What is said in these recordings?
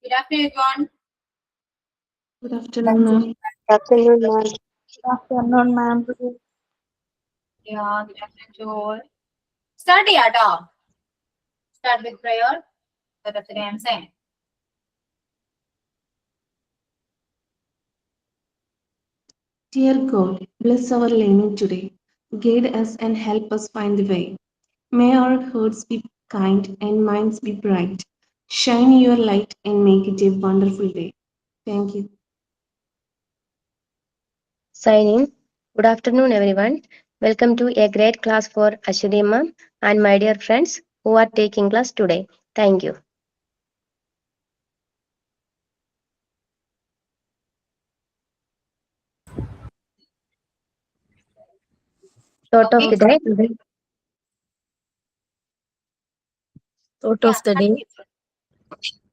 Good afternoon, everyone. Good afternoon, ma'am. Afternoon, ma'am. Good afternoon, ma'am. Yeah, good afternoon to all. Start yada. Start with prayer. I'm saying. Dear God, bless our learning today. Guide us and help us find the way. May our hearts be kind and minds be bright. Shine your light and make it a wonderful day. Thank you. Signing. Good afternoon, everyone. Welcome to a great class for Ashwini ma'am and my dear friends who are taking class today. Thank you. Thought of Okay. the day. Thought Yeah. of the day.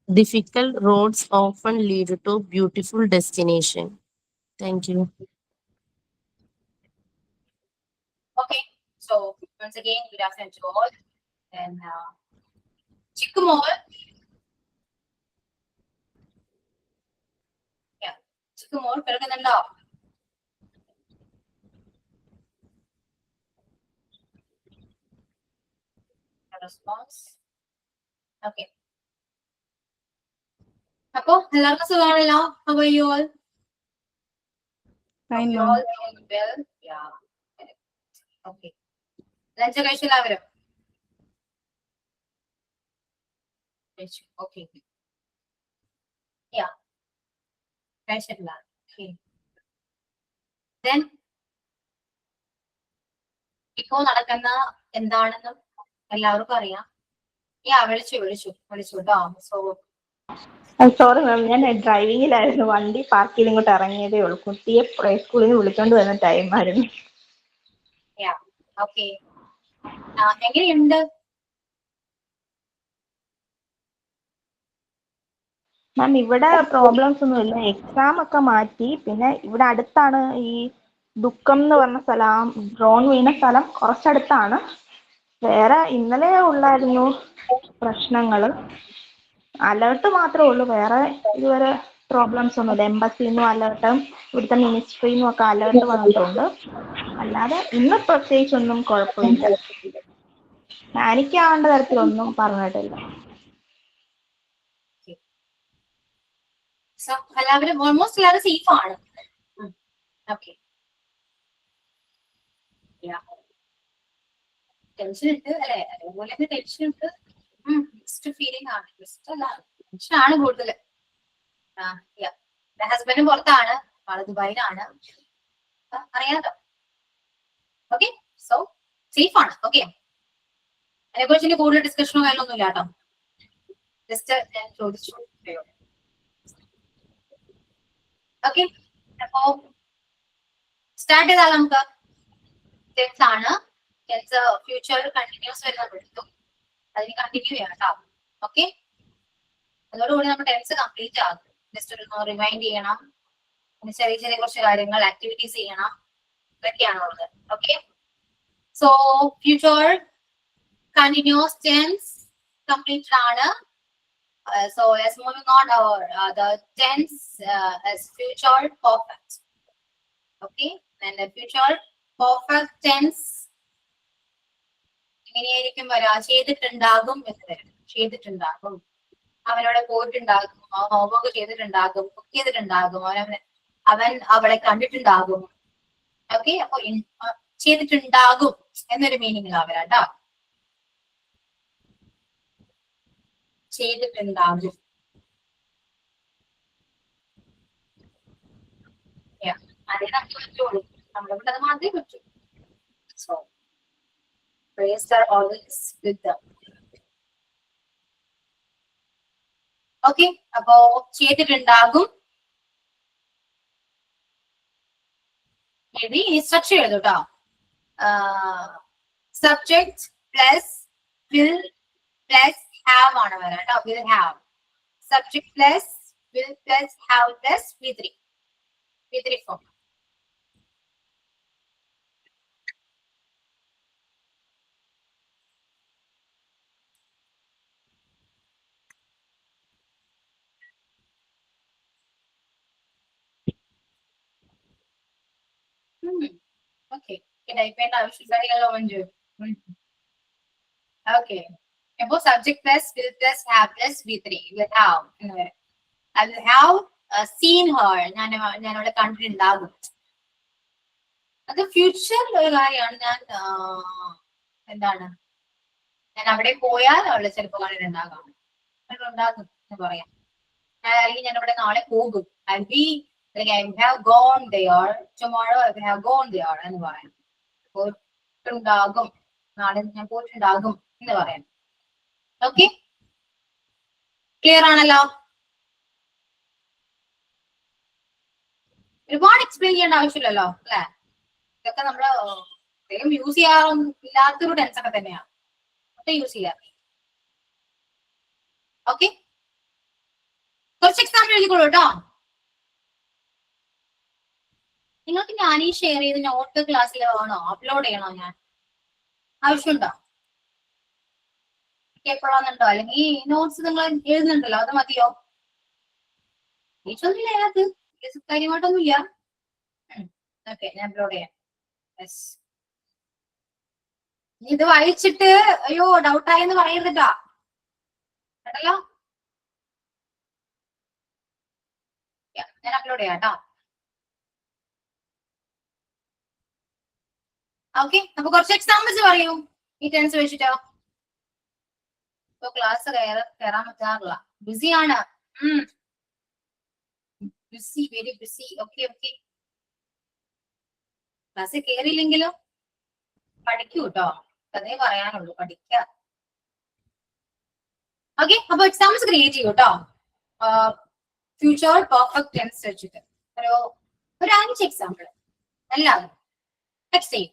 Difficult roads often lead to beautiful destination. Thank you. Okay. So once again, good afternoon to all. And Chikkumol. Yeah. Chikkumol, കേൾക്കുന്നുണ്ടോ? Response. Okay. അപ്പോ എല്ലാവർക്കും സുഖമാണല്ലോ? How are you all? Fine, You ma'am. all doing well? Yeah. Okay. Lunch കഴിച്ചു എല്ലാവരും? Okay. Yeah. കഴിച്ചിട്ടില്ല. Okay. Then ഇപ്പോ നടക്കുന്ന എന്താണെന്നും എല്ലാവർക്കും അറിയാം. വിളിച്ചു കേട്ടോ. സോ സോറി മാം, ഞാൻ ഡ്രൈവിംഗിലായിരുന്നു. വണ്ടി പാർക്ക് ചെയ്ത് ഇങ്ങോട്ട് ഇറങ്ങിയതേ ഉള്ളൂ. കുട്ടിയെ സ്കൂളിൽ നിന്ന് വിളിച്ചോണ്ട് വരുന്ന ടൈമായിരുന്നു. ഓക്കെ. എങ്ങനെയുണ്ട്? മാം, ഇവിടെ പ്രോബ്ലംസ് ഒന്നുമില്ല. എക്സാം ഒക്കെ മാറ്റി. പിന്നെ ഇവിടെ അടുത്താണ് ഈ ദുഃഖം എന്ന് പറഞ്ഞ സ്ഥലം, ഡ്രോൺ വീണ സ്ഥലം കുറച്ചടുത്താണ്. വേറെ ഇന്നലെ ഉള്ളായിരുന്നു പ്രശ്നങ്ങള്. അലേർട്ട് മാത്രമേ ഉള്ളൂ, വേറെ ഇതുവരെ പ്രോബ്ലംസ് ഒന്നുമില്ല. എംബസിന്നും അലേർട്ടും ഇവിടുത്തെ മിനിസ്ട്രിന്നും ഒക്കെ അലേർട്ട് വന്നിട്ടുണ്ട്. അല്ലാതെ ഇന്ന് പ്രത്യേകിച്ചൊന്നും കുഴപ്പമില്ല. പാനിക് ആവേണ്ട തരത്തിലൊന്നും പറഞ്ഞിട്ടില്ല. എല്ലാവരും ഓൾമോസ്റ്റ് എല്ലാവരും സേഫ് ആണ്. ഓക്കെ. ടെൻഷൻ ഉണ്ട് അല്ലെ? അതേപോലെ ടെൻഷൻ ഉണ്ട്. മിക്സ്ഡ് ഫീലിംഗ് ആണ്. മിക്സ്ഡ് അല്ല, ടെൻഷൻ ആണ് കൂടുതൽ. ഹസ്ബൻഡും പുറത്താണ്, ആള് ദുബായിലാണ്. അറിയാലോ. ഓക്കെ. സോ സേഫ് ആണ്. ഓക്കെ. അതിനെക്കുറിച്ച് ഇനി കൂടുതൽ ഡിസ്കഷനോ കാര്യമൊന്നും ഇല്ല കേട്ടോ. ജസ്റ്റ് ഞാൻ ചോദിച്ചു. ഓക്കെ. അപ്പോ സ്റ്റാർട്ട് ചെയ്താൽ നമുക്ക് ടെൻസ് ആണ്. ടെൻസ് ഫ്യൂച്ചറിൽ കണ്ടിന്യൂസ് വരുന്നത് എടുത്തു. അതിന് കണ്ടിന്യൂ ചെയ്യാം കേട്ടോ. ഓക്കെ. അതോടുകൂടി നമ്മൾ ടെൻസ് കംപ്ലീറ്റ് ആകും. ജസ്റ്റ് ഒരു റിമൈൻഡ് ചെയ്യണം. പിന്നെ ചെറിയ ചെറിയ കുറച്ച് കാര്യങ്ങൾ ആക്ടിവിറ്റീസ് ചെയ്യണം. ഇതൊക്കെയാണുള്ളത്. Okay. So future continuous tense completed ആണ്. So let's moving on our the tense as future perfect. Okay, and the future perfect tense എങ്ങനെയായിരിക്കും വരാ? ചെയ്തിട്ടുണ്ടാകും എന്ന് വരും. ചെയ്തിട്ടുണ്ടാകും, അവനവിടെ പോയിട്ടുണ്ടാകും, ഹോംവർക്ക് ചെയ്തിട്ടുണ്ടാകും, കുക്ക് ചെയ്തിട്ടുണ്ടാകും, അവൻ അവളെ കണ്ടിട്ടുണ്ടാകും. ഓക്കെ. അപ്പൊ ചെയ്തിട്ടുണ്ടാകും എന്നൊരു മീനിങ്ങിലാണ് വരാട്ടോ. ചെയ്തിട്ടുണ്ടാകും. അതേ നമുക്ക് പറ്റുള്ളൂ. നമ്മളെ കൊണ്ട് അത് മാത്രമേ പറ്റൂ. So prayers are always with them. Okay. അപ്പോ ചെയ്തിട്ടുണ്ടാകും എഴുതി. ഇനി സ്ട്രക്ചർ എഴുതും കേട്ടോ. Subject plus will plus have ആണ് വരാം കേട്ടോ. Will have. Subject plus will plus have plus V3 form. Okay, type ചെയ്യേണ്ട ആവശ്യമില്ലല്ലോ മഞ്ജു. ഓക്കെ, അപ്പോ subject plus will plus have plus V3 will have എന്ന് വരും. I will have seen her. ഞാൻ അവിടെ കണ്ടിട്ടുണ്ടാകും. അത് ഫ്യൂച്ചറിൽ ഒരു കാര്യമാണ്. ഞാൻ എന്താണ്, ഞാൻ അവിടെ പോയാൽ അവളെ ചിലപ്പോൾ കണ്ടിട്ടുണ്ടാകാം, ഉണ്ടാകും എന്ന് പറയാം. അല്ലെങ്കിൽ ഞാൻ അവിടെ നാളെ പോകും. I will be like I have gone there tomorrow. I will have gone there എന്ന് പറയാം. പോയിട്ടുണ്ടാകും, നാളെ ഞാൻ പോയിട്ടുണ്ടാകും എന്ന് പറയാം. ഓക്കെ, ക്ലിയർ ആണല്ലോ? ഒരുപാട് എക്സ്പ്ലെയിൻ ചെയ്യേണ്ട ആവശ്യമില്ലല്ലോ അല്ലെ? ഇതൊക്കെ നമ്മള് അധികം യൂസ് ചെയ്യാറൊന്നും ഇല്ലാത്തൊരു ടെൻസ് ഒക്കെ തന്നെയാണ്, യൂസ് ചെയ്യാറ്. ഓക്കെ, കുറച്ച് എക്സാമ്പിൾ എഴുതിക്കോളൂ കേട്ടോ. നിങ്ങൾക്ക് ഞാൻ ഈ ഷെയർ ചെയ്ത് നോട്ട് ക്ലാസ്സിൽ വേണോ, അപ്ലോഡ് ചെയ്യണോ? ഞാൻ ആവശ്യമുണ്ടോ? എപ്പോഴാന്നുണ്ടോ? അല്ലെങ്കിൽ നോട്ട്സ് നിങ്ങൾ എഴുതുന്നുണ്ടല്ലോ, അത് മതിയോ? ഒന്നുമില്ല അതിനകത്ത്, കാര്യമായിട്ടൊന്നുമില്ല. ഓക്കെ, ഞാൻ അപ്ലോഡ് ചെയ്യാം. ഇത് വായിച്ചിട്ട് അയ്യോ ഡൗട്ടായെന്ന് പറയരുതട്ടോ കേട്ടല്ലോ. ഞാൻ അപ്ലോഡ് ചെയ്യാം കേട്ടോ. ഓക്കെ, അപ്പൊ കുറച്ച് എക്സാമ്പിൾസ് പറയൂ ഈ ടെൻസ് വെച്ചിട്ടോ. ഇപ്പൊ ക്ലാസ് കയറാൻ പറ്റാറില്ല, ബിസിയാണ്. Busy, very busy. Okay okay, ക്ലാസ്സിൽ കയറിയില്ലെങ്കിലോ പഠിക്കൂ കേട്ടോ, അതേ പറയാനുള്ളൂ, പഠിക്ക. ഓക്കെ, അപ്പൊ എക്സാമ്പിൾസ് ക്രിയേറ്റ് ചെയ്യൂ കേട്ടോ. ഫ്യൂച്ചർ പെർഫെക്റ്റ് ടെൻസ് വെച്ചിട്ട് ഒരു 5 എക്സാമ്പിൾ എല്ലാവരും ടെക്സ്റ്റ് ചെയ്യും.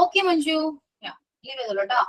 ഓക്കെ മഞ്ജു, ലീവ് ചെയ്തോളൂ കേട്ടോ.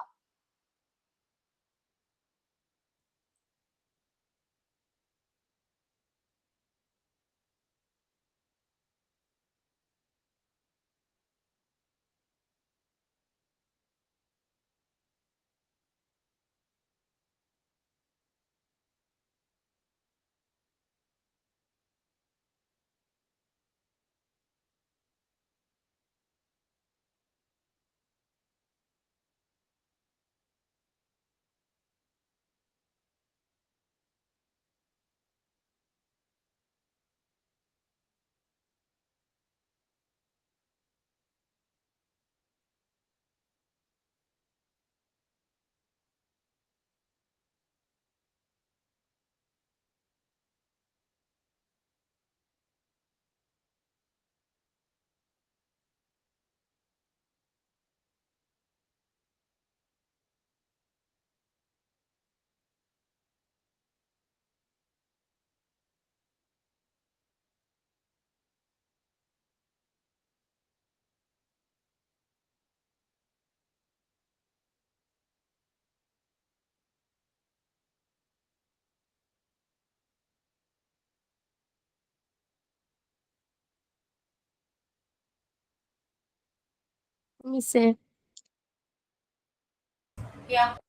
മിസ്സേ,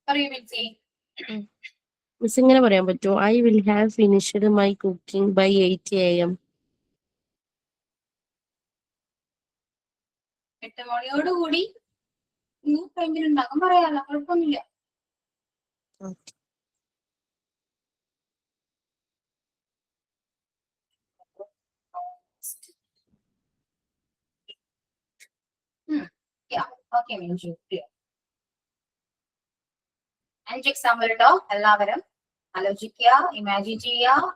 പറയൂ മിൻസി. മിസ് ഇങ്ങനെ പറയാൻ പറ്റുമോ? I will have finished my cooking by 8 AM. 8 മണിയോടുകൂടി ടൈമിലുണ്ടാകും പറയാലോ, കുഴപ്പമൊന്നുമില്ല. ഓക്കെ മിൻസി, 5 എക്സാമ്പിൾ കേട്ടോ. എല്ലാവരും ആലോചിക്കുക, ഇമാജിൻ ചെയ്യുക,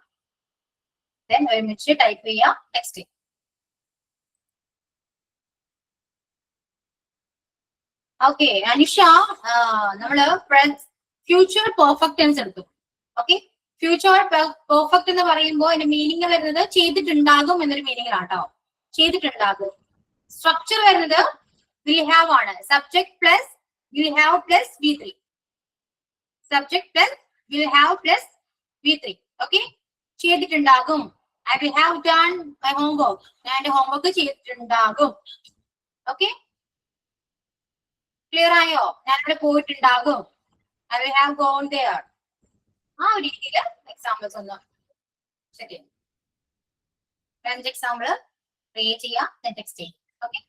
ദെൻ ഒരുമിച്ച് ടൈപ്പ് ചെയ്യുക, ടെക്സ്റ്റ് ചെയ്യുക. ഓക്കെ അനിഷ, നമ്മള് ഫ്യൂച്ചർ പെർഫെക്റ്റ് ടെൻസ് എടുത്തു. ഓക്കെ, ഫ്യൂച്ചർ പെർഫെക്റ്റ് എന്ന് പറയുമ്പോൾ അതിന്റെ മീനിങ് വരുന്നത് ചെയ്തിട്ടുണ്ടാകും എന്നൊരു മീനിങ്ങിലാട്ടോ. ചെയ്തിട്ടുണ്ടാകും. സ്ട്രക്ചർ വരുന്നത് വിൽ ഹാവ് ആണ്. Subject plus will have plus V3. Subject plus will have plus V3. Okay, ചെയ്തിട്ടുണ്ടാകും. I will have done my homework. ഞാൻ എന്റെ ഹോംവർക്ക് ചെയ്തിട്ടുണ്ടാകും. ഓക്കെ, ക്ലിയർ ആയോ? ഞാൻ അവിടെ പോയിട്ടുണ്ടാകും. I will have gone there. ആ ഒരു രീതിയിൽ എക്സാമ്പിൾസ് ഒന്ന് ശരി. 5 എക്സാമ്പിൾ ക്രിയേറ്റ് ചെയ്യാം, ടെക്സ്റ്റ് ചെയ്യും. ഓക്കെ.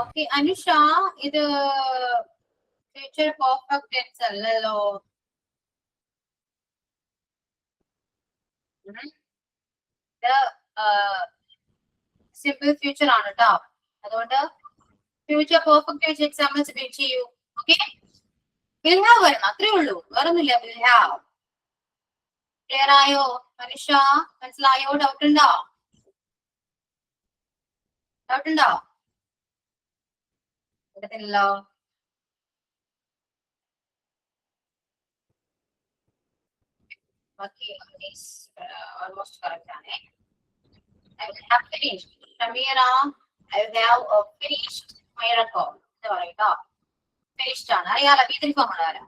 ഓക്കെ അനുഷ, ഇത് ഫ്യൂച്ചർ പെർഫെക്റ്റ് ടെൻസ് അല്ലല്ലോ. ഇത് സിമ്പിൾ ഫ്യൂച്ചർ ആണ് കേട്ടോ. അതുകൊണ്ട് ഫ്യൂച്ചർ പെർഫെക്റ്റ് വെച്ച് എക്സാമ്പിൾസ് ബിൽഡ് ചെയ്യൂ. ഓക്കെ, വിൽ ഹാവ് വരണം, അത്രേ ഉള്ളൂ, വേറൊന്നുമില്ല. വിൽ ഹാവ് ക്ലിയർ ആയോ അനുഷ? മനസ്സിലായോ? ഡൗട്ട് ഉണ്ടോ? ഡൗട്ട് ഉണ്ടോ? ഇല്ലല്ലോ. ബാക്കി ഓൾമോസ്റ്റ് കറക്റ്റ് ആണ്. I will have finished. Shamira, I will have finished my record. എന്താ പറയുക? Finished ആണ്. അറിയാലോ, B3 form ആണ്.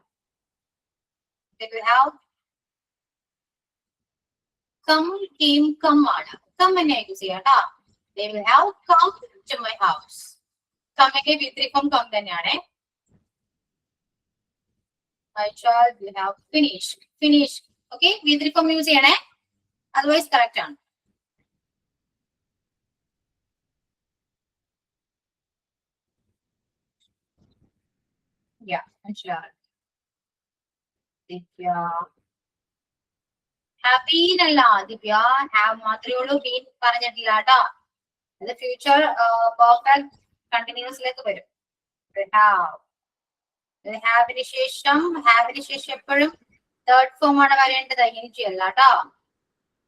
They will have come, came, come ആണ്. Come എന്നെ യൂസ് ചെയ്യാം കേട്ടോ. They will have come to my house. Come എന്റെ B3 form come തന്നെയാണ്. My child will have finished. Finished. Okay, B3 form use ചെയ്യണേ. Otherwise correct ആണ്. Yeah, മനസ്സിലായി. ദിവ്യ happy എന്നല്ല ദിവ്യ, ഹാവ് മാത്രമേ ഉള്ളൂ, ബീൻ പറഞ്ഞിട്ടില്ല കേട്ടോ. അത് ഫ്യൂച്ചർ പെർഫെക്റ്റ് കണ്ടിന്യൂസിലേക്ക് വരും. ഹാവിന് ശേഷം എപ്പോഴും തേർഡ് ഫോം ആണ് വരേണ്ടത്, ഇനിജി അല്ല കേട്ടോ.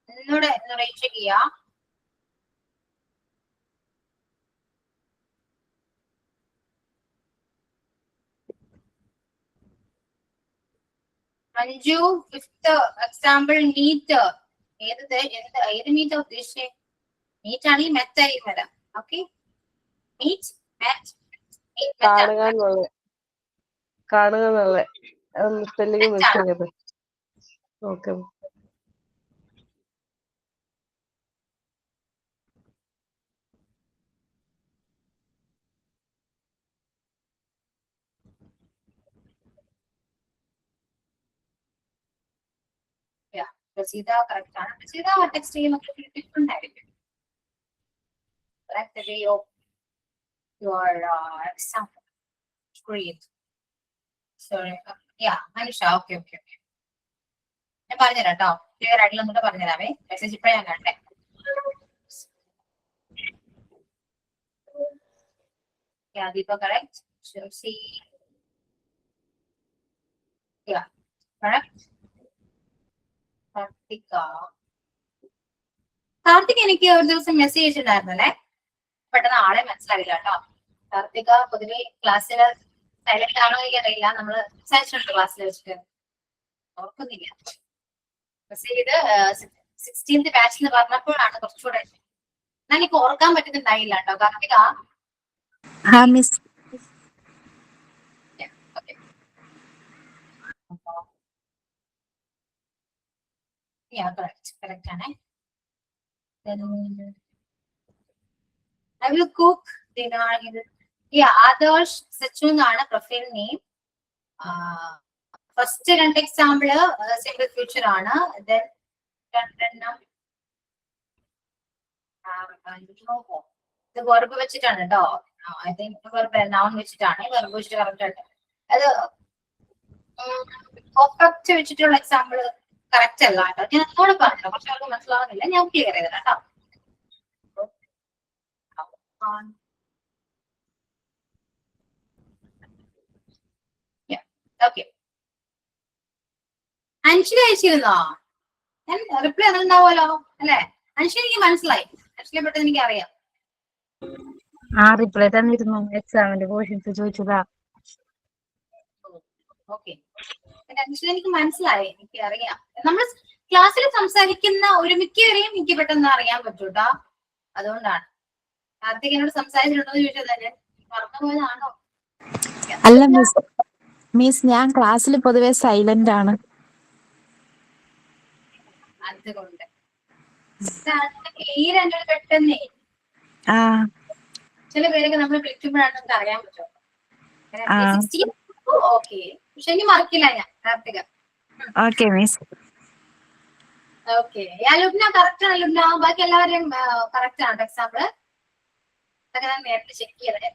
ഒന്നുകൂടെ ചെക്ക് ചെയ്യാം. Manju, fifth example neat. ഏത് മീറ്റ് ഉദ്ദേശിച്ചേ? മീറ്റ് ആണെങ്കിൽ മെത്തായി വരാം. ഓക്കെ, മീറ്റ് കാണുക എന്നുള്ള സ്പെല്ലിംഗ് മിസ്റ്റേക്ക് ചെയ്ത്. ഓക്കെ, പ്രസീത കറക്റ്റ് ആണ്. പ്രസീത ടെക്സ്റ്റ് ചെയ്യുമ്പോൾ ഡിഫറെന്റ് ആയിരിക്കും. Select the way of your example. Great. Sorry. Yeah, Manisha. Okay. ഞാൻ പറഞ്ഞുതരാം കേട്ടോ. ക്ലിയർ ആയിട്ടുള്ള ഒന്നുകൂടെ പറഞ്ഞുതരാമേ. മെസ്സേജ് ഇപ്പോഴേ ഞാൻ കണ്ടേ. Yeah, Deepa, correct. Chelsea. Yeah, correct. Karthik എനിക്ക് ഒരു ദിവസം മെസ്സേജ് ഉണ്ടായിരുന്നല്ലേ, പെട്ടെന്ന് ആളെ മനസ്സിലാവില്ല കേട്ടോ. കാർത്തിക പൊതുവെ ക്ലാസ്സിൽ സൈലന്റ് ആണോ എനിക്കറിയില്ല, നമ്മള് സംസാരിച്ചിട്ടുണ്ട് ക്ലാസ്സിൽ വെച്ചിട്ട്, ഓർക്കുന്നില്ല. മെസ്സേജ് ചെയ്ത് 16th ബാച്ചിൽ നിന്ന് പറഞ്ഞപ്പോഴാണ് കുറച്ചുകൂടെ എനിക്ക് ഓർക്കാൻ പറ്റുന്നുണ്ടായില്ല കേട്ടോ. കാർത്തിക correct ആണ്. I will cook dinner. Yeah, Adarsh Sachu എന്നാണ് പ്രൊഫൈൽ നെയിം. ഫസ്റ്റ് രണ്ട് എക്സാമ്പിള് സിമ്പിൾ ഫ്യൂച്ചർ ആണ്. Then രണ്ടെണ്ണം ഇത് വെർബ് വെച്ചിട്ടാണ് കേട്ടോ. ഐ തിങ്ക് വെർബ് നൗൺ വെച്ചിട്ടാണ്. വെർബ് വെച്ചിട്ട് കറക്റ്റ് ആയിട്ട് അത് പെർഫെക്റ്റ് വെച്ചിട്ടുള്ള എക്സാമ്പിൾ കറക്റ്റ് അല്ല കേട്ടോ. ഞാൻ എന്നോട് പറഞ്ഞില്ല, പക്ഷെ അവർക്ക് മനസ്സിലാവുന്നില്ല. ഞാൻ ക്ലിയർ ചെയ്തത് കേട്ടോ. ഓക്കെ, അൻഷില അയച്ചിരുന്നോ? ഞാൻ റിപ്ലൈ അതുണ്ടാവുമല്ലോ അല്ലെ? അൻഷില എനിക്ക് മനസ്സിലായി. അൻഷിലെ പെട്ടെന്ന് എനിക്ക് അറിയാം. റിപ്ലൈ തന്നിരുന്നു, എക്സാമിന്റെ ക്വസ്റ്റ്യൻസ് ചോദിച്ചതാ. ഓക്കെ, അൻഷില എനിക്ക് മനസ്സിലായി, എനിക്ക് അറിയാം. നമ്മൾ ക്ലാസ്സിൽ സംസാരിക്കുന്ന ഒരു മിക്കവരെയും എനിക്ക് പെട്ടെന്ന് അറിയാൻ പറ്റൂട്ടാ. അതുകൊണ്ടാണ് കാർത്തികനോട് സംസാരിച്ചിട്ടുണ്ടോ എന്ന് ചോദിച്ചത്. തന്നെ മറന്നുപോയതാണോ? അല്ല മിസ്, ഞാൻ ക്ലാസ്സിൽ പൊതുവെ സൈലന്റ് ആണ്. അതുകൊണ്ട് ഈ രണ്ടു പെട്ടെന്നേ ചില പേരൊക്കെ നമ്മൾ വിളിക്കുമ്പോഴാണ് നമുക്ക് അറിയാൻ പറ്റും. ഓക്കെ, പക്ഷെ ഇനി മറക്കില്ല ഞാൻ Karthika. Okay miss. Okay, Lubna correct ആണ്. ലുബ്ന ബാക്കി എല്ലാവരെയും കറക്റ്റ് ആണ് എക്സാമ്പിള്. അതൊക്കെ ഞാൻ നേരത്തെ ചെക്ക് ചെയ്തേ.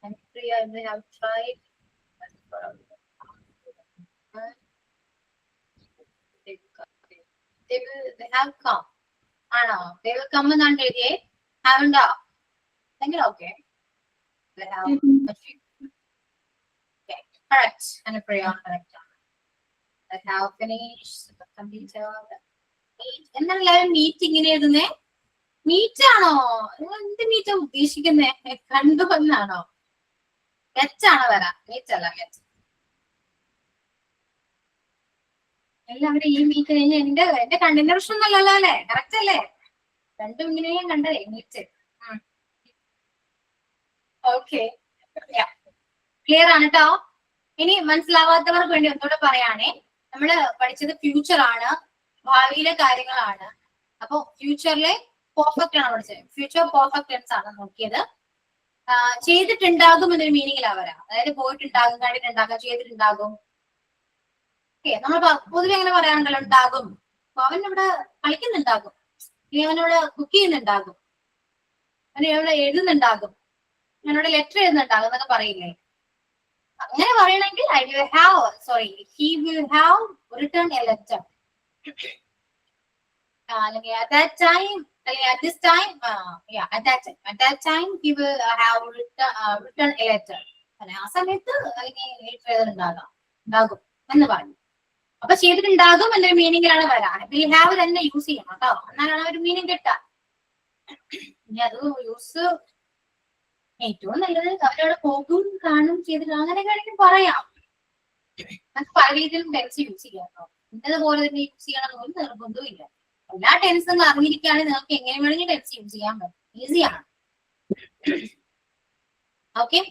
And Priya, they have tried. They have come. ആണോ? They will come എന്നാണ് എഴുതിയേ. Haven't എങ്കിൽ okay. They have achieved. Okay, correct. And Priya, correct. They have finished. Completed. എന്താണ് എല്ലാവരും മീറ്റ് ഇങ്ങനെ എഴുതുന്നേ? മീറ്റ് ആണോ? നിങ്ങൾ എന്ത് മീറ്റാ ഉദ്ദേശിക്കുന്നേ? കണ്ടു എന്നാണോ? ഗെറ്റാണോ വരാ? മീറ്റ് അല്ല, ഗെറ്റ്. എല്ലാവരും ഈ മീറ്റ് കഴിഞ്ഞ് എന്റെ കണ്ണിന്റെ പ്രശ്നമൊന്നുമല്ലല്ലോ അല്ലേ? കറക്റ്റ് അല്ലേ? രണ്ടും ഇങ്ങനെയും കണ്ടേ മീറ്റ്. ഓക്കെ, ക്ലിയർ ആണ് കേട്ടോ. ഇനി മനസ്സിലാവാത്തവർക്ക് വേണ്ടി ഒന്നുകൂടെ പറയാണേ. നമ്മള് പഠിച്ചത് ഫ്യൂച്ചർ ആണ്, ഭാവിയിലെ കാര്യങ്ങളാണ്. അപ്പൊ ഫ്യൂച്ചറിലെ പെർഫെക്റ്റ് ആണ് പഠിച്ചത്. ഫ്യൂച്ചർ പെർഫെക്റ്റ് ടെൻസ് ആണ് നോക്കിയത്. ചെയ്തിട്ടുണ്ടാകും എന്നൊരു മീനിങ്ങിലാ വരാം. അതായത് പോയിട്ടുണ്ടാകും, കണ്ടിട്ടുണ്ടാകും, ചെയ്തിട്ടുണ്ടാകും. നമ്മൾ പൊതുവെ എങ്ങനെ പറയാറുണ്ടല്ലോ, ഉണ്ടാകും. അപ്പൊ അവൻ ഇവിടെ കളിക്കുന്നുണ്ടാകും, ഇനി അവനോട് കുക്ക് ചെയ്യുന്നുണ്ടാകും, അവൻ ഇവിടെ എഴുതുന്നുണ്ടാകും, അവനോട് ലെറ്റർ എഴുതുന്നുണ്ടാകും എന്നൊക്കെ പറയില്ലേ? അങ്ങനെ പറയണമെങ്കിൽ I will have, sorry, he will have return A letter. അല്ലെങ്കിൽ at that time, at this time, at that time he will have written a letter. ആ സമയത്ത് അല്ലെങ്കിൽ ലെറ്റർ എഴുതുന്നുണ്ടാകാം, ഉണ്ടാകും എന്ന് പറഞ്ഞു. അപ്പൊ ചെയ്തിട്ടുണ്ടാകും എന്നൊരു മീനിങ്ങിലാണ് വരാൻ. വിൽ ഹാവ് തന്നെ യൂസ് ചെയ്യണം കേട്ടോ, എന്നാലാണ് ഒരു മീനിങ് കിട്ടാൻ. ഇനി അത് യൂസ് ഏറ്റവും നല്ലത് അവരവിടെ പോകും, കാണും, ചെയ്തിട്ട് അങ്ങനെയൊക്കെ ആണെങ്കിൽ പറയാം. നമുക്ക് പല രീതിയിലും ടെൻസ് യൂസ് ചെയ്യാം കേട്ടോ. ഇന്നതുപോലെ തന്നെ യൂസ് ചെയ്യണം ഒരു നിർബന്ധവും ഇല്ല. എല്ലാ ടെൻസും അറിഞ്ഞിരിക്കുകയാണെങ്കിൽ നിങ്ങൾക്ക് എങ്ങനെ വേണമെങ്കിൽ ടെൻസ് യൂസ് ചെയ്യാൻ പറ്റും, ഈസിയാണ്. ഓക്കെ,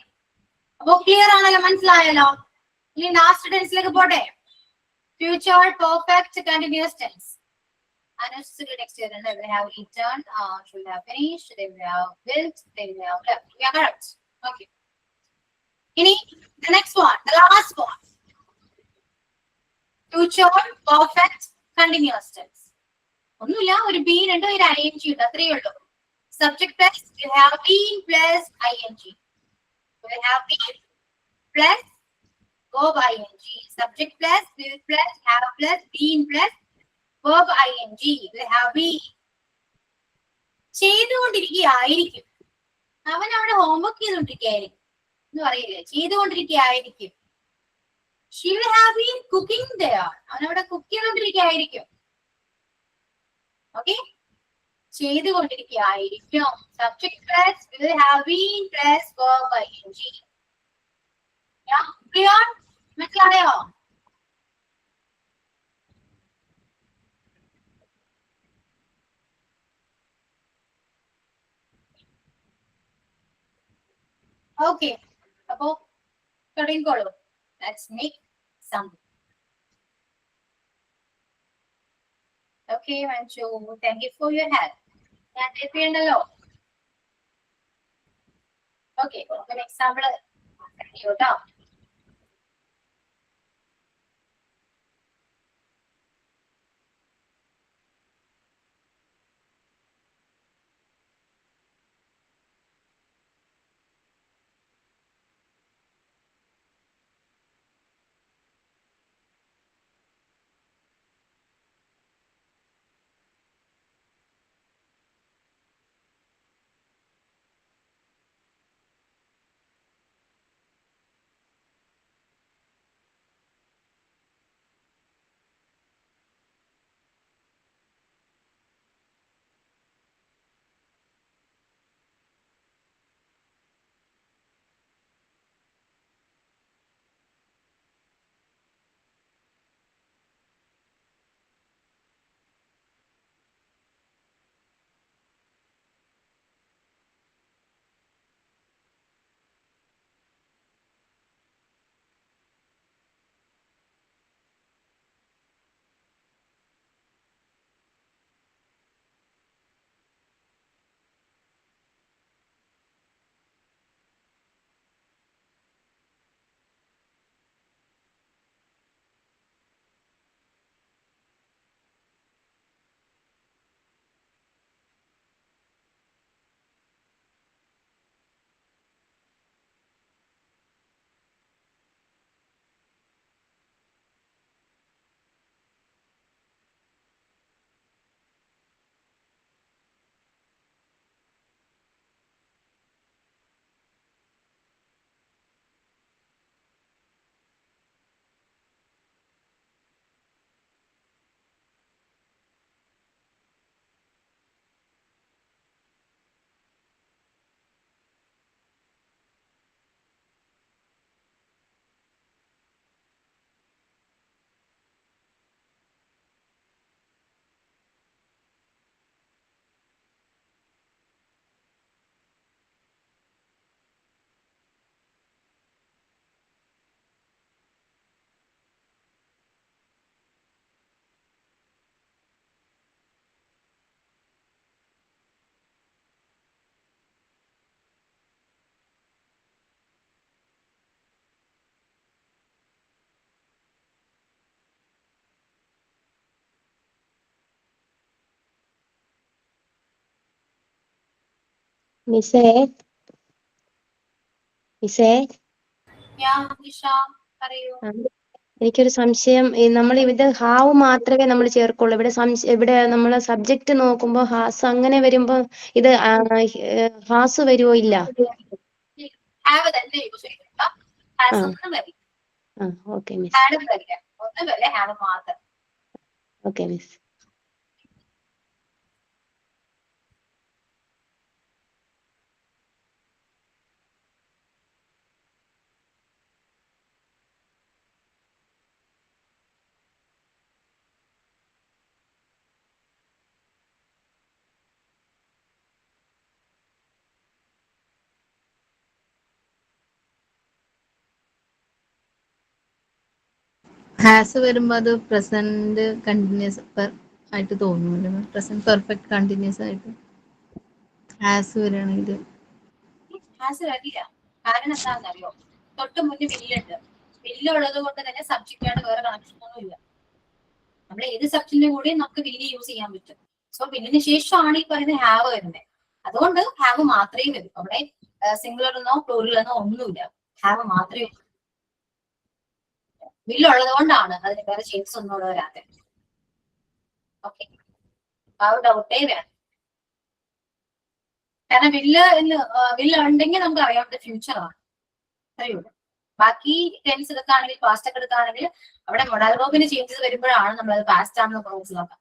അപ്പൊ ക്ലിയർ ആണല്ലോ, മനസ്സിലായല്ലോ. ഇനി ലാസ്റ്റ് ടെൻസിലേക്ക് പോട്ടെ. Future perfect continuous tense. Unnecessary next year, they will have eaten, should have finished, they will have built, they will have left. Yeah, correct. Okay. Ini the next one, the last one. Future perfect continuous tense. ഒന്നുമില്ല, ഒരു been ഉണ്ട്, ഒരു ing ഉണ്ട്, അത്രയേ ഉള്ളൂ. Subject plus will have been plus ing. Will have been plus verb ing. Subject plus will plus have plus been plus verb ing. Will have been. ചെയ്തുകൊണ്ടിരിക്കുകയായിരിക്കും. അവൻ അവിടെ homework ചെയ്തുകൊണ്ടിരിക്കുകയായിരിക്കും എന്ന് പറയില്ലേ, ചെയ്തുകൊണ്ടിരിക്കുകയായിരിക്കും. She will have been cooking there. അവൻ അവിടെ cook ചെയ്തുകൊണ്ടിരിക്കുകയായിരിക്കും. Okay, ചെയ്തുകൊണ്ടിരിക്കുകയായിരിക്കും. Subject plus will have been plus verb ing. Yeah, clear? മനസ്സിലായോ? Okay, അപ്പോ തുടങ്ങിക്കോളൂ. Let's make some. Okay, Manchu, thank you for your help. ഞാൻ ടൈപ്പ് ചെയ്യണ്ടല്ലോ. ഓക്കെ, ഒരു example കേട്ടോ. മിസ്സേ മിസ്സേ യാ നിഷ പറയൂ. ആ, എനിക്കൊരു സംശയം. നമ്മൾ ഇവിടെ ഹാവ് മാത്രമേ നമ്മൾ ചേർക്കുള്ളൂ. ഇവിടെ നമ്മളെ സബ്ജക്റ്റ് നോക്കുമ്പോൾ ഹാസ് അങ്ങനെ വരുമ്പോ ഇത് ഹാസ് വരുവോ? ഇല്ല. ഹാവ് തന്നെ യൂസ് ചെയ്തിട്ടുള്ള ഹാസ് ആ ഒന്നും വരില്ല. ആ ഓക്കെ മിസ്. ഹാഡ് വരില്ല, ഒന്നും വരില്ല, ഹാവ് മാത്രം. Okay miss. ഹാസ് വരുമ്പോൾ അത് പ്രസന്റ് കണ്ടിന്യൂസ് ആയിട്ട് തോന്നുന്നു. പ്രസന്റ് പെർഫെക്റ്റ് കണ്ടിന്യൂസ് ആയിട്ട് ഹാസ് വരികയാണെങ്കിൽ ഹാസ് വരില്ല. കാരണം എന്താണെന്നറിയോ, തൊട്ട് മുന്നേ വില്ലുണ്ട്. വില്ല് ഉള്ളത് കൊണ്ട് തന്നെ സബ്ജക്റ്റായിട്ട് വേറെ കണക്ഷൻ ഒന്നും ഇല്ല. നമ്മൾ ഏത് സബ്ജക്റ്റിന്റെ കൂടെ നമുക്ക് വില്ല് യൂസ് ചെയ്യാൻ പറ്റും. സോ വില്ലിന് ശേഷമാണ് ഈ പറയുന്ന ഹാവ് വരുന്നത്. അതുകൊണ്ട് ഹാവ് മാത്രമേ വരൂ. അവിടെ സിംഗുലർ എന്നോ പ്ലൂറൽ എന്നോ ഒന്നുമില്ല, ഹാവ് മാത്രമേ വരൂ. വില്ല് ഉള്ളത് കൊണ്ടാണ് അതിന് വേറെ ചേഞ്ചസ് ഒന്നും ഇവിടെ വരാതെ. ഓക്കെ, ആ ഒരു ഡൗട്ടേ വേണം. കാരണം വില്ല് ഉണ്ടെങ്കിൽ നമുക്ക് അറിയാം ഫ്യൂച്ചർ ആണ്. അറിയുള്ളൂ. ബാക്കി ടെൻസ് എടുക്കുകയാണെങ്കിൽ പാസ്റ്റ് ഒക്കെ എടുക്കുകയാണെങ്കിൽ അവിടെ മൊഡാൽ വേർബിന് ചേഞ്ചസ് വരുമ്പോഴാണ് നമ്മൾ അത് പാസ്റ്റ് ആണെന്ന് മനസ്സിലാക്കാം.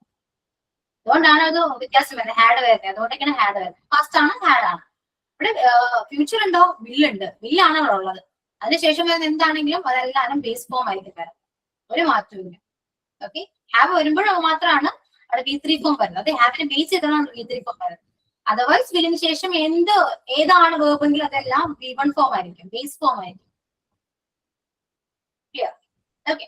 അതുകൊണ്ടാണ് അത് വ്യത്യാസം വരുന്നത്, ഹാഡ് വരുന്നത്. അതുകൊണ്ടൊക്കെയാണ് ഹാഡ് വരുന്നത്. പാസ്റ്റ് ആണ്, ഹാഡ് ആണ്. ഇവിടെ ഫ്യൂച്ചർ ഉണ്ടോ? വില്ലുണ്ട്, വില്ലാണ് അവിടെ ഉള്ളത്. അതിനുശേഷം വരുന്നത് എന്താണെങ്കിലും അതെല്ലാം ബേസ് ഫോം ആയിരിക്കും വരാം, ഒരു മാറ്റവും ഇല്ല. ഓക്കെ, ഹാവ് വരുമ്പോൾ മാത്രമാണ് അവിടെ V3 ഫോം വരുന്നത്. അത് ഹാവിനെ ബേസ് ചെയ്താണ് V3 ഫോം വരുന്നത്. അതർവൈസ് വില്ലിന് ശേഷം ഏതാണ് വേർബെങ്കിൽ അതെല്ലാം V1 ഫോം ആയിരിക്കും, ബേസ് ഫോം ആയിരിക്കും. ക്ലിയർ? ഓക്കെ.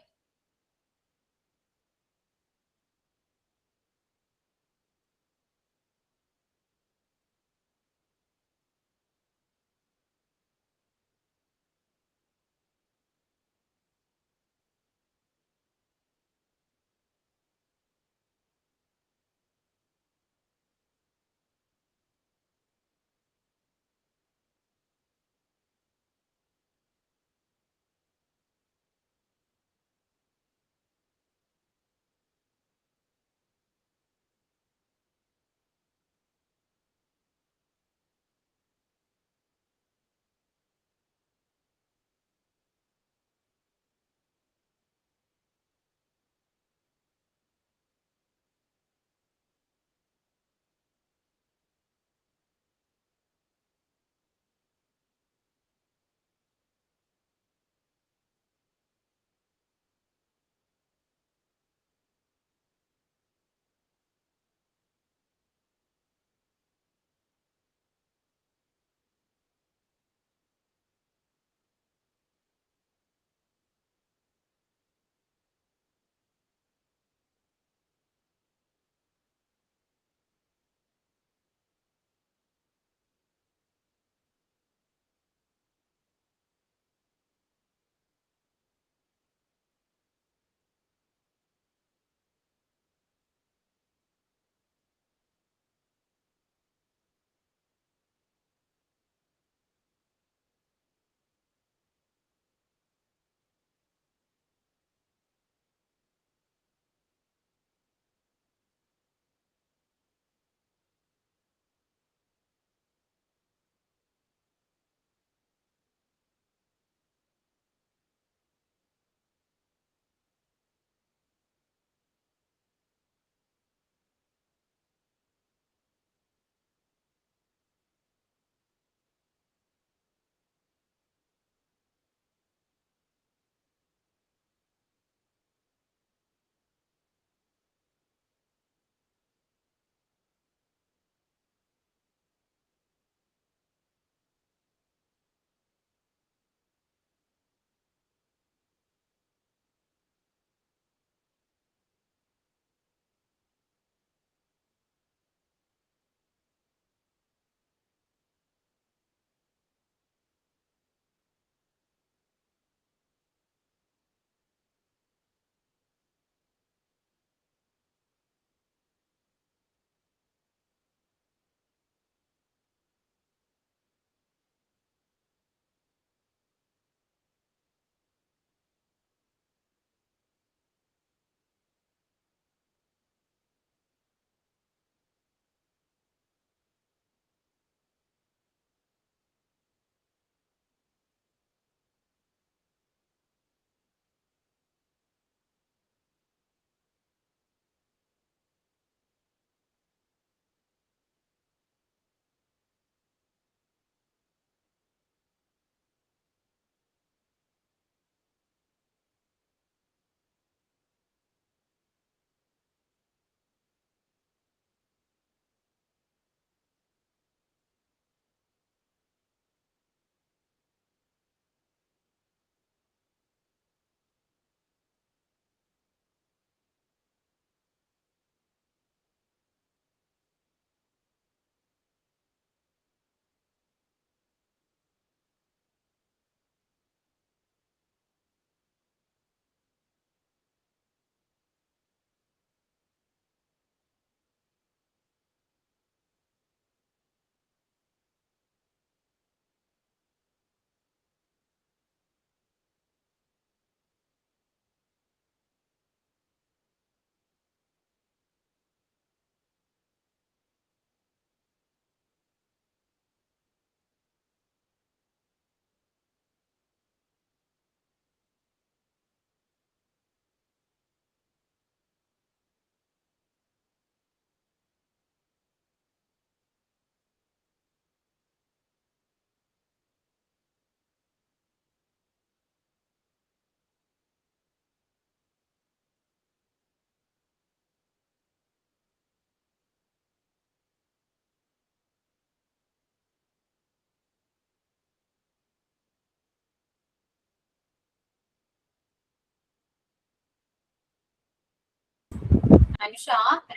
അനുഷ,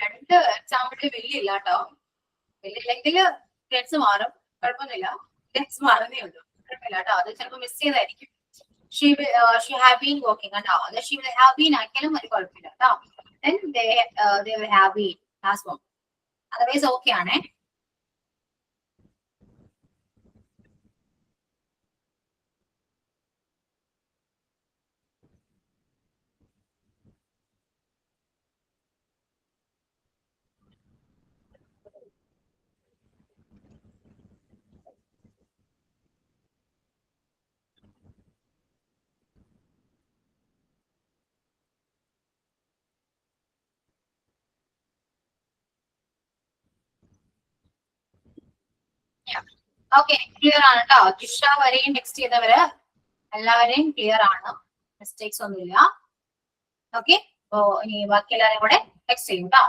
രണ്ട് എക്സാമ്പിൾ വലിയില്ല കേട്ടോ. വലിയില്ലെങ്കിൽ ഗ്രേഡ്സ് മാറും, കുഴപ്പമൊന്നുമില്ല. ഗ്രേഡ്സ് മാറുന്നേ ഉള്ളൂ, കുഴപ്പമില്ല കേട്ടോ. അത് ചിലപ്പോൾ മിസ് ചെയ്തായിരിക്കും. ഷീ ഹാവ് ബീൻ വർക്കിംഗ് കേട്ടോ. അത് ഷീ വിൽ ഹാവ് ബീൻ ആക്കിയാലും അത് കുഴപ്പമില്ല കേട്ടോ. Then they will have been last one. Otherwise okay ആണേ. ഓക്കെ, ക്ലിയർ ആണ് കേട്ടോ. ജിഷ വരെയും ടെക്സ്റ്റ് ചെയ്തവര് എല്ലാവരെയും ക്ലിയർ ആണ്, മിസ്റ്റേക്സ് ഒന്നുമില്ല. ഓക്കെ, അപ്പോ ഇനി ബാക്കി എല്ലാവരെയും കൂടെ ടെക്സ്റ്റ് ചെയ്യും കേട്ടോ.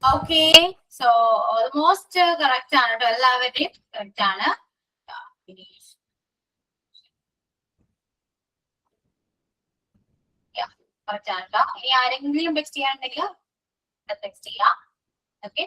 ഓക്കെ, സോ ഓൾമോസ്റ്റ് കറക്റ്റ് ആണ് കേട്ടോ, എല്ലാവരുടെയും കറക്റ്റ് ആണ്. കറക്റ്റ് ആണ് കേട്ടോ. ഇനി ആരെങ്കിലും ടെക്സ്റ്റ് ചെയ്യാനുണ്ടെങ്കിൽ ടെക്സ്റ്റ് ചെയ്യാം. Okay,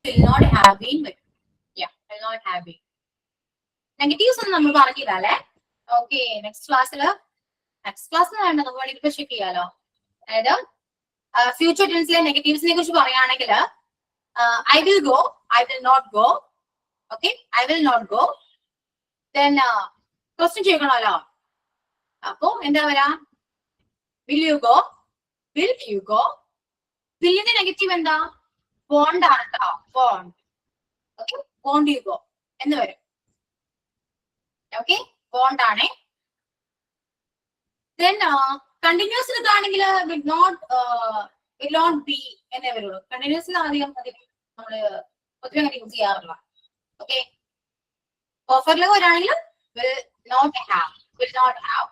will not have been വരും. Yeah, will not have been. Negatives ഒന്നും നമ്മൾ പറഞ്ഞില്ല അല്ലെ. ഓക്കെ, നെക്സ്റ്റ് ക്ലാസ്സിൽ വേണ്ട നമുക്ക് വേണമെങ്കിൽ ഇപ്പൊ ചെക്ക് ചെയ്യാലോ. അതായത് ഫ്യൂച്ചർ ടെൻസിലെ നെഗറ്റീവ്സിനെ കുറിച്ച് പറയുകയാണെങ്കിൽ I will go, I will not go. Okay, I will not go. Then question ചോദിക്കണമല്ലോ. അപ്പോ എന്താ പറയാ? Will you go, will you go. വില്ലിന്റെ നെഗറ്റീവ് എന്താ? വോണ്ട് ആണ് കേട്ടോ, won't. Okay, won't you go എന്ന് വരും. ഓക്കെ, വോണ്ട് ആണ്. ദെൻ കണ്ടിന്യൂസ് എടുക്കുകയാണെങ്കിൽ വിൽ നോട്ട് ബി എന്നേ വരുള്ളൂ. കണ്ടിന്യൂസിൽ അധികം നമ്മള് പൊതുവെ അങ്ങനെ യൂസ് ചെയ്യാറില്ല. ഓക്കെ, ഓഫറിൽ വരാണെങ്കിൽ will not have, will not have.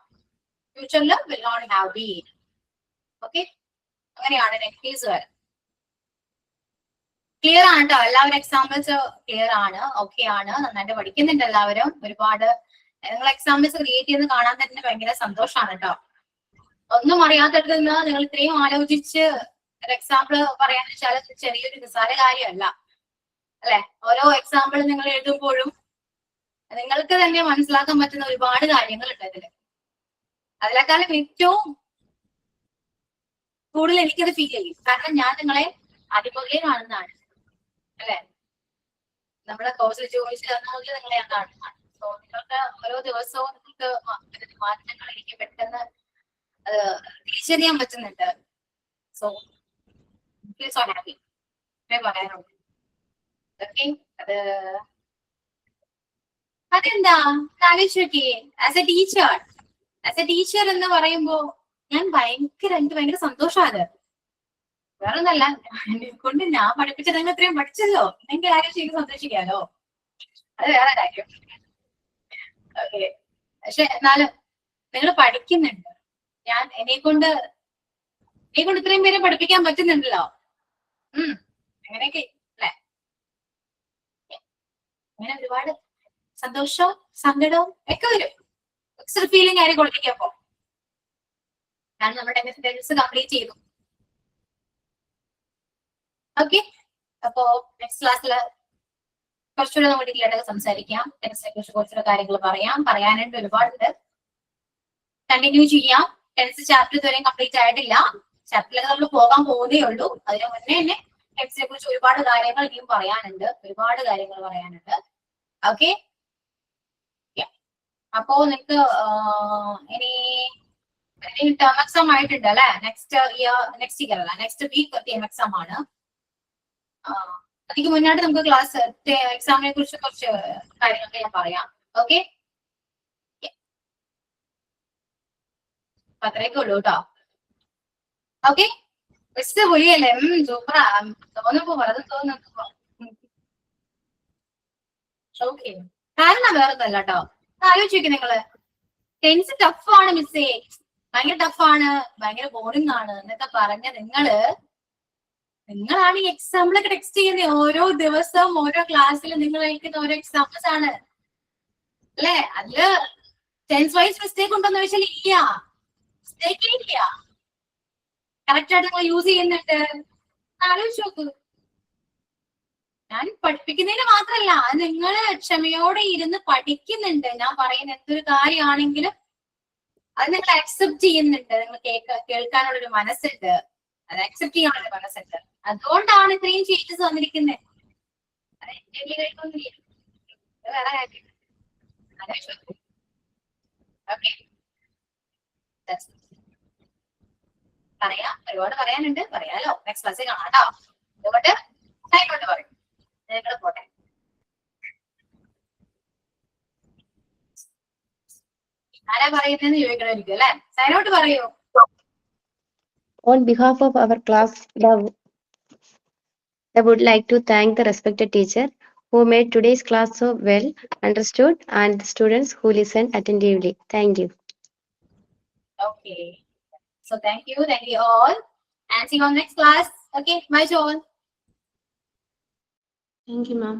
ഫ്യൂച്ചറിൽ will not have been. Okay, അങ്ങനെയാണ് നെഗറ്റീവ്സ് വരെ. ക്ലിയർ ആണ് കേട്ടോ, എല്ലാവരും എക്സാമ്പിൾസ് ക്ലിയർ ആണ്, ഓക്കെ ആണ്, നന്നായിട്ട് പഠിക്കുന്നുണ്ട് എല്ലാവരും. ഒരുപാട് നിങ്ങൾ എക്സാമ്പിൾസ് ക്രിയേറ്റ് ചെയ്ത് കാണാൻ തന്നെ ഭയങ്കര സന്തോഷമാണ് കേട്ടോ. ഒന്നും അറിയാത്തടത്ത് നിന്ന് നിങ്ങൾ ഇത്രയും ആലോചിച്ച് ഒരു എക്സാമ്പിൾ പറയാന്ന് വെച്ചാൽ ചെറിയൊരു നിസ്സാര കാര്യമല്ല അല്ലെ. ഓരോ എക്സാമ്പിൾ നിങ്ങൾ എഴുതുമ്പോഴും നിങ്ങൾക്ക് തന്നെ മനസ്സിലാക്കാൻ പറ്റുന്ന ഒരുപാട് കാര്യങ്ങളുണ്ട് ഇതില്. അതിനേക്കാളും ഏറ്റവും കൂടുതൽ എനിക്കത് ഫീൽ ചെയ്യും, കാരണം ഞാൻ നിങ്ങളെ ആദ്യമൊക്കെ കാണുന്നതാണ് അല്ലെ. നമ്മുടെ കോഴ്സിൽ ചോദിച്ചു തന്നതിൽ നിങ്ങളെ ഞാൻ കാണുന്നതാണ്. സോ നിങ്ങൾക്ക് ഓരോ ദിവസവും നിങ്ങൾക്ക് മാറ്റങ്ങൾ എനിക്ക് പെട്ടെന്ന് തിരിച്ചറിയാൻ പറ്റുന്നുണ്ട്. സോ സോ ഹാപ്പി പറയാനുള്ളൂ. ഓക്കെ, അതെന്താ ആലോചിച്ച് നോക്കിയേ. ആസ് എ ടീച്ചർ എന്ന് പറയുമ്പോ എനിക്ക് ഭയങ്കര സന്തോഷമാണ്. വേറൊന്നല്ല, കൊണ്ട് ഞാൻ പഠിപ്പിച്ച നിങ്ങൾ ഇത്രയും പഠിച്ചല്ലോ, നിങ്ങൾക്ക് ആരും ശരിക്കും സന്തോഷിക്കാലോ, അത് വേറെ കാര്യം. ഓക്കെ, പക്ഷെ എന്നാലും നിങ്ങൾ പഠിക്കുന്നുണ്ട്. എന്നെ കൊണ്ട് ഇത്രയും പേരെ പഠിപ്പിക്കാൻ പറ്റുന്നുണ്ടല്ലോ. അങ്ങനെയൊക്കെ അല്ലെ. അങ്ങനെ ഒരുപാട് സന്തോഷവും സങ്കടവും ഒക്കെ വരും. മിക്സ്ഡ് ഫീലിംഗ് ആയിരിക്കും കൊള്ളിക്കപ്പോ. കാരണം നമ്മുടെ ടെൻസ് കംപ്ലീറ്റ് ചെയ്തു. ഓക്കെ, അപ്പോ നെക്സ്റ്റ് ക്ലാസ്സില് കുറച്ചുകൂടെ നമുക്ക് ഡീറ്റെയിൽ ആയിട്ട് സംസാരിക്കാം. ടെൻസിനെ കുറിച്ച് കുറച്ചുകൂടെ കാര്യങ്ങൾ പറയാനായിട്ട് ഒരുപാടുണ്ട്. കണ്ടിന്യൂ ചെയ്യാം. ടെൻസ് ചാപ്റ്റർ ഇതുവരെ കംപ്ലീറ്റ് ആയിട്ടില്ല. ചാപ്റ്ററിലേക്ക് നമ്മൾ പോകാൻ പോകുന്നേ ഉള്ളൂ. അതിന് മുന്നേ തന്നെ ടെൻസിനെ കുറിച്ച് ഒരുപാട് കാര്യങ്ങൾ ഇനിയും പറയാനുണ്ട്. ഓക്കെ, അപ്പോ നിങ്ങൾക്ക് ഇനി ടേം എക്സാം ആയിട്ടുണ്ട് അല്ലെ. നെക്സ്റ്റ് ഇയർ അല്ല, നെക്സ്റ്റ് വീക്ക് ടേം എക്സാം ആണ്. അതിക്ക് മുന്നായിട്ട് നമുക്ക് ക്ലാസ് എക്സാമിനെ കുറിച്ച് കുറച്ച് കാര്യങ്ങളൊക്കെ ഞാൻ പറയാം. ഓക്കെ, അത്രയൊക്കെ ഉള്ളൂ കേട്ടോ. ഓക്കെ, ബെസ്റ്റ് പൊളിയല്ലേ, സൂപ്പറാ തോന്നുമ്പോ വെറുതെ തോന്നുന്നു. ഓക്കെ, കാരണം വേറൊന്നല്ല കേട്ടോ. ആലോചിക്കും നിങ്ങള് ടെൻസ് ടഫാണ് മിസ്സേ, ഭയങ്കര ടഫാണ്, ഭയങ്കര ബോറിംഗ് ആണ് എന്നൊക്കെ പറഞ്ഞ നിങ്ങളാണ് ഈ എക്സാമ്പിളൊക്കെ ടെക്സ്റ്റ് ചെയ്യുന്നത്. ഓരോ ദിവസവും ഓരോ ക്ലാസ്സിലും നിങ്ങൾ കഴിക്കുന്ന ഓരോ എക്സാമ്പിൾസ് ആണ് അല്ലെ. അതില് ടെൻസ് വൈസ് മിസ്റ്റേക്ക് ഉണ്ടോന്ന് ചോദിച്ചാൽ ഇല്ല, മിസ്റ്റേക്കേ ഇല്ല. കറക്റ്റ് ആയിട്ട് നിങ്ങൾ യൂസ് ചെയ്യുന്നുണ്ട്. ആലോചിച്ച് നോക്കൂ. ഞാൻ പഠിപ്പിക്കുന്നതിന് മാത്രല്ല, നിങ്ങൾ ക്ഷമയോടെ ഇരുന്ന് പഠിക്കുന്നുണ്ട്. ഞാൻ പറയുന്ന എന്തൊരു കാര്യമാണെങ്കിലും അത് നിങ്ങൾ അക്സെപ്റ്റ് ചെയ്യുന്നുണ്ട്. നിങ്ങൾ കേൾക്കാനുള്ളൊരു മനസ്സുണ്ട്, അത് അക്സെപ്റ്റ് ചെയ്യാനുള്ള മനസ്സുണ്ട്. അതുകൊണ്ടാണ് ഇത്രയും ചേഞ്ചസ് വന്നിരിക്കുന്നത്. അത് എന്റെ വലിയ കഴിവൊന്നുമില്ല, വേറെ കാര്യം. ഓക്കെ, ഒരുപാട് പറയാനുണ്ട്, പറയാലോ. നെക്സ്റ്റ് ക്ലാസ്സിൽ കാണാം കേട്ടോ. അതുകൊണ്ട് ആയിക്കോട്ടെ പറയും, നിങ്ങൾ പോട്ടെ. ആരാ പറയുന്നതെന്ന് ചോദിക്കണമായിരിക്കും അല്ലെ. സൈനോട്ട് പറയൂ. On behalf of our class, I would like to thank the respected teacher who made today's class so well understood and the students who listened attentively. Thank you. Okay. So thank you all. And see you on next class. Okay, bye to all. Thank you, ma'am.